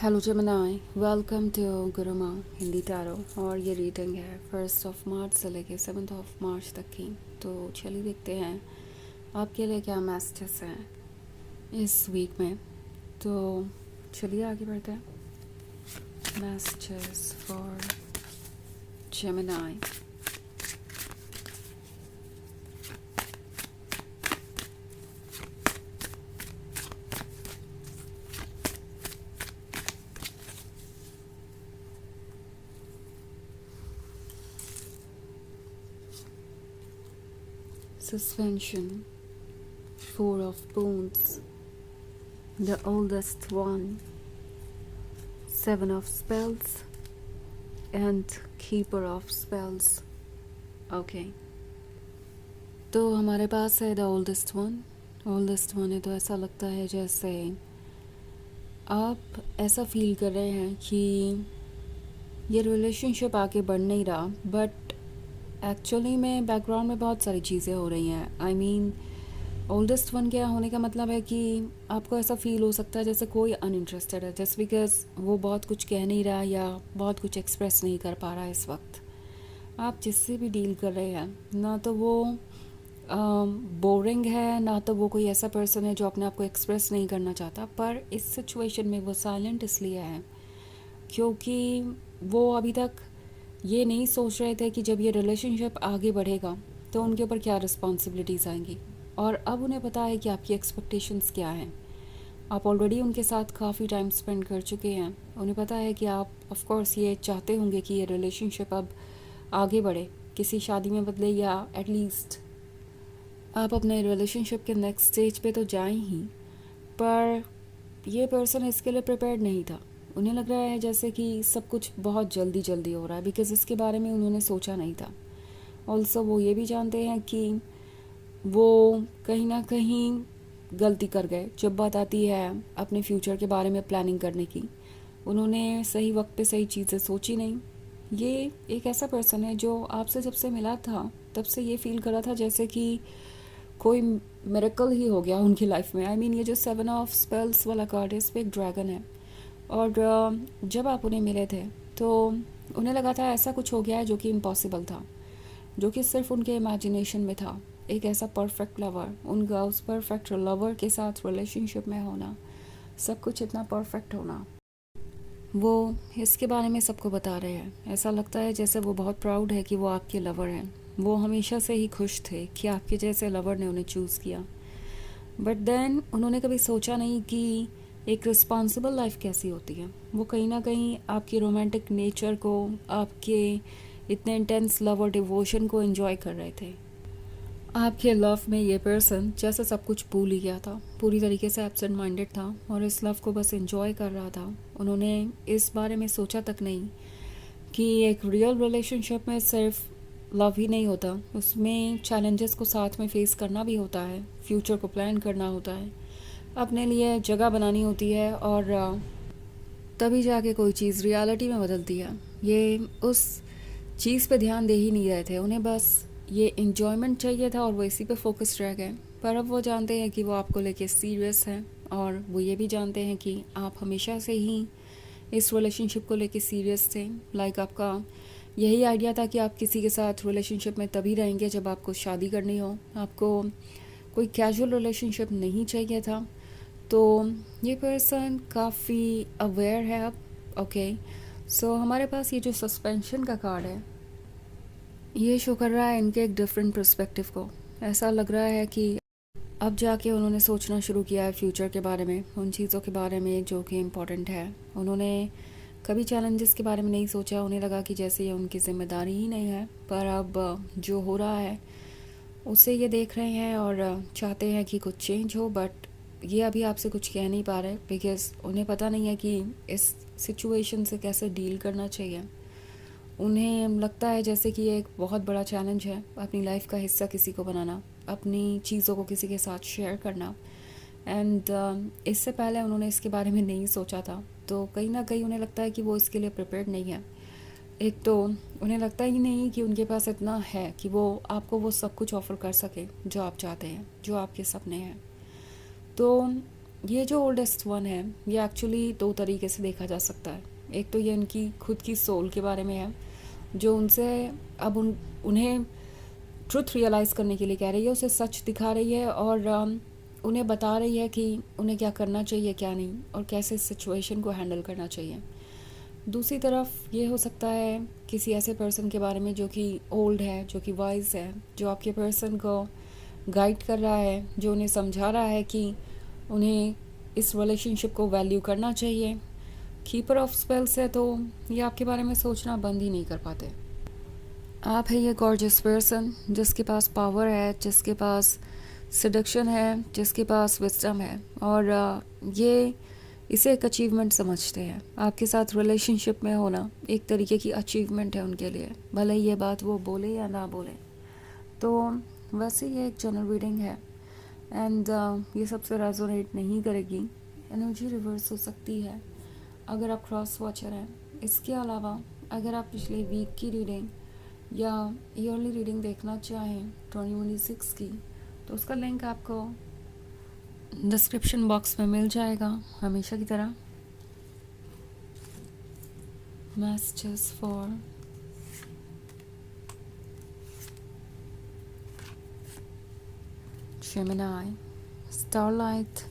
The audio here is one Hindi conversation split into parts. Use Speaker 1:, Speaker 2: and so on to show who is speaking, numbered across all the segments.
Speaker 1: हेलो जमनाई, welcome to Gurumaa Hindi tarot. और ये रीडिंग है 1 मार्च से लेके 7 मार्च तक की। तो चलिए देखते हैं आपके लिए क्या मैसेजेस हैं इस वीक में। तो चलिए आगे बढ़ते हैं। Messages for Gemini. Suspension, 4 of Wands, the oldest one, 7 of Spells and Keeper of Spells. Okay. तो हमारे पास है द ओल्डेस्ट वन है। तो ऐसा लगता है जैसे आप ऐसा फील कर रहे हैं कि ये रिलेशनशिप आगे बढ़ नहीं रहा, बट एक्चुअली में बैकग्राउंड में बहुत सारी चीज़ें हो रही हैं। आई मीन ओल्डेस्ट वन क्या होने का मतलब है कि आपको ऐसा फील हो सकता है जैसे कोई अनइंटरेस्टेड है, जस्ट बिकॉज वो बहुत कुछ कह नहीं रहा या बहुत कुछ एक्सप्रेस नहीं कर पा रहा है। इस वक्त आप जिससे भी डील कर रहे हैं, ना तो वो बोरिंग है, ना तो वो कोई ऐसा पर्सन है जो अपने आप को एक्सप्रेस नहीं करना चाहता। पर इस सिचुएशन में वो साइलेंट इसलिए है क्योंकि वो अभी तक ये नहीं सोच रहे थे कि जब ये रिलेशनशिप आगे बढ़ेगा तो उनके ऊपर क्या रिस्पॉन्सिबिलिटीज़ आएंगी। और अब उन्हें पता है कि आपकी एक्सपेक्टेशंस क्या हैं। आप ऑलरेडी उनके साथ काफ़ी टाइम स्पेंड कर चुके हैं। उन्हें पता है कि आप ऑफ कोर्स ये चाहते होंगे कि ये रिलेशनशिप अब आगे बढ़े, किसी शादी में बदले, या एटलीस्ट आप अपने रिलेशनशिप के नेक्स्ट स्टेज पे तो जाएं ही। पर ये पर्सन इसके लिए प्रिपेयर्ड नहीं था। उन्हें लग रहा है जैसे कि सब कुछ बहुत जल्दी जल्दी हो रहा है, बिकॉज़ इसके बारे में उन्होंने सोचा नहीं था। ऑल्सो वो ये भी जानते हैं कि वो कहीं ना कहीं गलती कर गए जब बात आती है अपने फ्यूचर के बारे में प्लानिंग करने की। उन्होंने सही वक्त पे सही चीज़ें सोची नहीं। ये एक ऐसा पर्सन है जो आपसे जब से मिला था तब से ये फील कर रहा था जैसे कि कोई मिरेकल ही हो गया उनकी लाइफ में। आई मीन ये जो 7 of Spells वाला कार्ड है, इस पर एक ड्रैगन है। और जब आप उन्हें मिले थे तो उन्हें लगा था ऐसा कुछ हो गया है जो कि इम्पॉसिबल था, जो कि सिर्फ उनके इमेजिनेशन में था। एक ऐसा परफेक्ट लवर, उनका उस परफेक्ट लवर के साथ रिलेशनशिप में होना, सब कुछ इतना परफेक्ट होना, वो इसके बारे में सबको बता रहे हैं। ऐसा लगता है जैसे वो बहुत प्राउड है कि वो आपके लवर हैं। वो हमेशा से ही खुश थे कि आपके जैसे लवर ने उन्हें चूज़ किया। बट देन उन्होंने कभी सोचा नहीं कि एक रिस्पॉन्सिबल लाइफ कैसी होती है। वो कहीं ना कहीं आपके रोमांटिक नेचर को, आपके इतने इंटेंस लव और डिवोशन को एंजॉय कर रहे थे। आपके लव में ये पर्सन जैसे सब कुछ भूल ही गया था, पूरी तरीके से एब्सेंट माइंडेड था और इस लव को बस एंजॉय कर रहा था। उन्होंने इस बारे में सोचा तक नहीं कि एक रियल रिलेशनशिप में सिर्फ लव ही नहीं होता, उसमें चैलेंजेस को साथ में फेस करना भी होता है, फ्यूचर को प्लान करना होता है, अपने लिए जगह बनानी होती है, और तभी जाके कोई चीज़ रियलिटी में बदलती है। ये उस चीज़ पे ध्यान दे ही नहीं रहे थे। उन्हें बस ये इन्जॉयमेंट चाहिए था और वो इसी पे फोकस्ड रह गए। पर अब वो जानते हैं कि वो आपको लेके सीरियस हैं, और वो ये भी जानते हैं कि आप हमेशा से ही इस रिलेशनशिप को लेके सीरियस थे। लाइक आपका यही आइडिया था कि आप किसी के साथ रिलेशनशिप में तभी रहेंगे जब आपको शादी करनी हो। आपको कोई कैजुअल रिलेशनशिप नहीं चाहिए था। तो ये पर्सन काफ़ी अवेयर है अब। ओके, सो हमारे पास ये जो सस्पेंशन का कार्ड है, ये शो कर रहा है इनके एक डिफरेंट पर्सपेक्टिव को। ऐसा लग रहा है कि अब जाके उन्होंने सोचना शुरू किया है फ्यूचर के बारे में, उन चीज़ों के बारे में जो कि इम्पोर्टेंट है। उन्होंने कभी चैलेंजेस के बारे में नहीं सोचा। उन्हें लगा कि जैसे ये उनकी जिम्मेदारी ही नहीं है। पर अब जो हो रहा है उसे ये देख रहे हैं और चाहते हैं कि कुछ चेंज हो। बट ये अभी आपसे कुछ कह नहीं पा रहे बिकॉज़ उन्हें पता नहीं है कि इस सिचुएशन से कैसे डील करना चाहिए। उन्हें लगता है जैसे कि ये एक बहुत बड़ा चैलेंज है, अपनी लाइफ का हिस्सा किसी को बनाना, अपनी चीज़ों को किसी के साथ शेयर करना। एंड इससे पहले उन्होंने इसके बारे में नहीं सोचा था। तो कहीं ना कहीं उन्हें लगता है कि वो इसके लिए प्रिपेयर्ड नहीं है। एक तो उन्हें लगता ही नहीं कि उनके पास इतना है कि वो आपको वो सब कुछ ऑफ़र कर सके जो आप चाहते हैं, जो आपके सपने हैं। तो ये जो ओल्डेस्ट वन है, ये एक्चुअली दो तरीके से देखा जा सकता है। एक तो ये इनकी खुद की सोल के बारे में है, जो उनसे अब उन्हें ट्रुथ रियलाइज़ करने के लिए कह रही है, उसे सच दिखा रही है और उन्हें बता रही है कि उन्हें क्या करना चाहिए, क्या नहीं, और कैसे इस सिचुएशन को हैंडल करना चाहिए। दूसरी तरफ ये हो सकता है किसी ऐसे पर्सन के बारे में जो कि ओल्ड है, जो कि वाइज है, जो आपके पर्सन को गाइड कर रहा है, जो उन्हें समझा रहा है कि उन्हें इस रिलेशनशिप को वैल्यू करना चाहिए। कीपर ऑफ स्पेल्स है, तो ये आपके बारे में सोचना बंद ही नहीं कर पाते। आप है ये गॉर्जियस पर्सन जिसके पास पावर है, जिसके पास सिडक्शन है, जिसके पास विजडम है, और ये इसे एक अचीवमेंट समझते हैं। आपके साथ रिलेशनशिप में होना एक तरीके की अचीवमेंट है उनके लिए, भले ये बात वो बोले या ना बोले। तो वैसे ये एक जनरल रीडिंग है एंड ये सबसे रेजोनेट नहीं करेगी। एनर्जी रिवर्स हो सकती है अगर आप क्रॉस वॉचर हैं। इसके अलावा अगर आप पिछले वीक की रीडिंग या ईयरली रीडिंग देखना चाहें 2026 की, तो उसका लिंक आपको डिस्क्रिप्शन बॉक्स में मिल जाएगा हमेशा की तरह। Messages for Gemini, Starlight,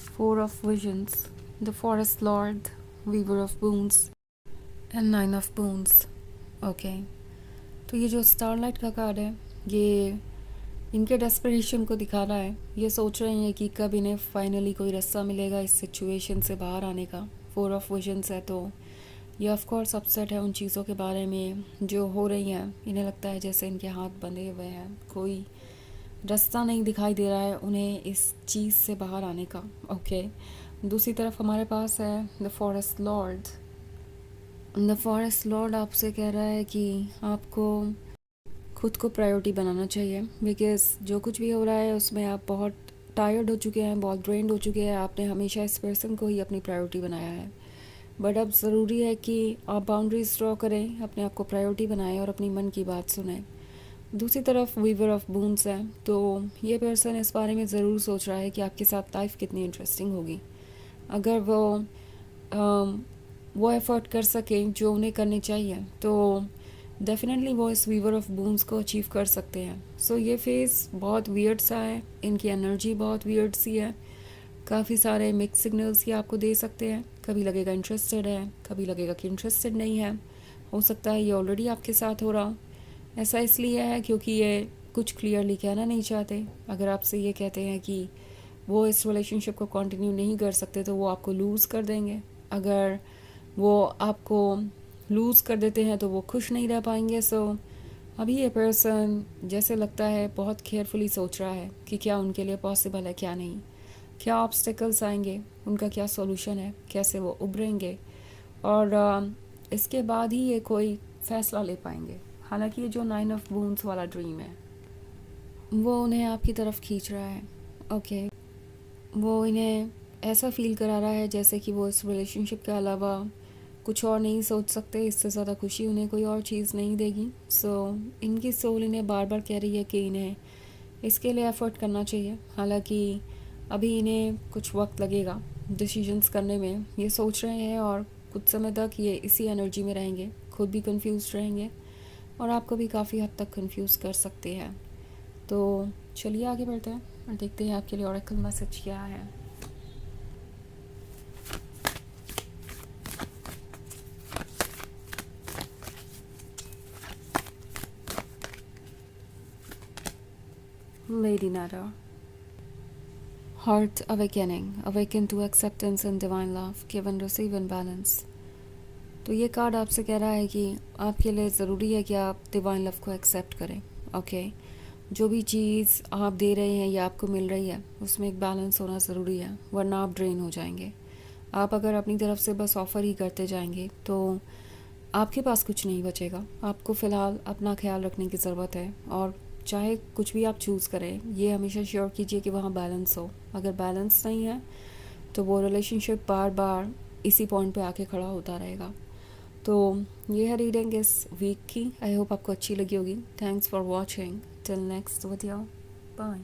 Speaker 1: Four of Visions, the Forest Lord, Weaver of Boons and Nine of Boons. Okay, तो ये जो स्टारलाइट का कार्ड है, ये इनके डेस्परेशन को दिखा रहा है। ये सोच रहे हैं कि कब इन्हें फाइनली कोई रास्ता मिलेगा इस सिचुएशन से बाहर आने का। फोर ऑफ विजन्स है, तो ये ऑफ कोर्स अपसेट है उन चीज़ों के बारे में जो हो रही हैं। इन्हें लगता है जैसे इनके हाथ बंधे हुए हैं, कोई रास्ता नहीं दिखाई दे रहा है उन्हें इस चीज़ से बाहर आने का। ओके, दूसरी तरफ हमारे पास है the forest Lord. The forest Lord आपसे कह रहा है कि आपको खुद को प्रायोरिटी बनाना चाहिए, बिकॉज़ जो कुछ भी हो रहा है उसमें आप बहुत टायर्ड हो चुके हैं, बहुत ड्रेन्ड हो चुके हैं। आपने हमेशा इस पर्सन को ही अपनी प्रायोरिटी बनाया है, बट अब ज़रूरी है कि आप बाउंड्रीज ड्रॉ करें, अपने आप को प्रायोरिटी बनाएं और अपनी मन की बात सुनें। दूसरी तरफ वीवर ऑफ बून्स है, तो ये पर्सन इस बारे में ज़रूर सोच रहा है कि आपके साथ लाइफ कितनी इंटरेस्टिंग होगी अगर वो एफ़र्ट कर सकें जो उन्हें करनी चाहिए, तो डेफिनेटली वो इस वीवर ऑफ बून्स को अचीव कर सकते हैं। सो ये फेस बहुत वियर्ड सा है, इनकी एनर्जी बहुत वियर्ड सी है, काफ़ी सारे मिक्स सिग्नल्स ये आपको दे सकते हैं। कभी लगेगा इंटरेस्टेड है, कभी लगेगा कि इंटरेस्टेड नहीं है। हो सकता है ये ऑलरेडी आपके साथ हो रहा। ऐसा इसलिए है क्योंकि ये कुछ क्लियरली कहना नहीं चाहते। अगर आपसे ये कहते हैं कि वो इस रिलेशनशिप को कंटिन्यू नहीं कर सकते, तो वो आपको लूज़ कर देंगे। अगर वो आपको लूज़ कर देते हैं तो वो खुश नहीं रह पाएंगे। सो अभी ये पर्सन जैसे लगता है बहुत केयरफुली सोच रहा है कि क्या उनके लिए पॉसिबल है, क्या नहीं, क्या ऑब्स्टिकल्स आएंगे, उनका क्या सॉल्यूशन है, कैसे वो उभरेंगे, और इसके बाद ही ये कोई फ़ैसला ले पाएंगे। हालांकि ये जो 9 ऑफ बून्स वाला ड्रीम है वो उन्हें आपकी तरफ खींच रहा है। ओके, वो इन्हें ऐसा फील करा रहा है जैसे कि वो इस रिलेशनशिप के अलावा कुछ और नहीं सोच सकते, इससे ज़्यादा खुशी उन्हें कोई और चीज़ नहीं देगी। सो इनकी सोल इन्हें बार बार कह रही है कि इन्हें इसके लिए एफ़र्ट करना चाहिए। हालांकि अभी इन्हें कुछ वक्त लगेगा डिसीजंस करने में, ये सोच रहे हैं, और कुछ समय तक ये इसी एनर्जी में रहेंगे, खुद भी कंफ्यूज रहेंगे और आपको भी काफ़ी हद तक कंफ्यूज कर सकते हैं। तो चलिए आगे बढ़ते हैं और देखते हैं आपके लिए ऑरेकल मैसेज क्या है। Lady Nada, Heart Awakening, Awaken to Acceptance and Divine Love, Give and Receive in Balance। तो ये कार्ड आपसे कह रहा है कि आपके लिए ज़रूरी है कि आप डिवाइन लव को एक्सेप्ट करें। ओके, जो भी चीज़ आप दे रहे हैं या आपको मिल रही है उसमें एक बैलेंस होना ज़रूरी है, वरना आप ड्रेन हो जाएंगे। आप अगर अपनी तरफ से बस ऑफ़र ही करते जाएंगे तो आपके पास कुछ नहीं बचेगा। आपको फ़िलहाल अपना ख्याल रखने की ज़रूरत है, और चाहे कुछ भी आप चूज़ करें, ये हमेशा श्योर कीजिए कि वहाँ बैलेंस हो। अगर बैलेंस नहीं है तो वो रिलेशनशिप बार बार इसी पॉइंट पे आके खड़ा होता रहेगा। तो ये है रीडिंग इस वीक की। आई होप आपको अच्छी लगी होगी। Thanks for watching. Till next video, bye.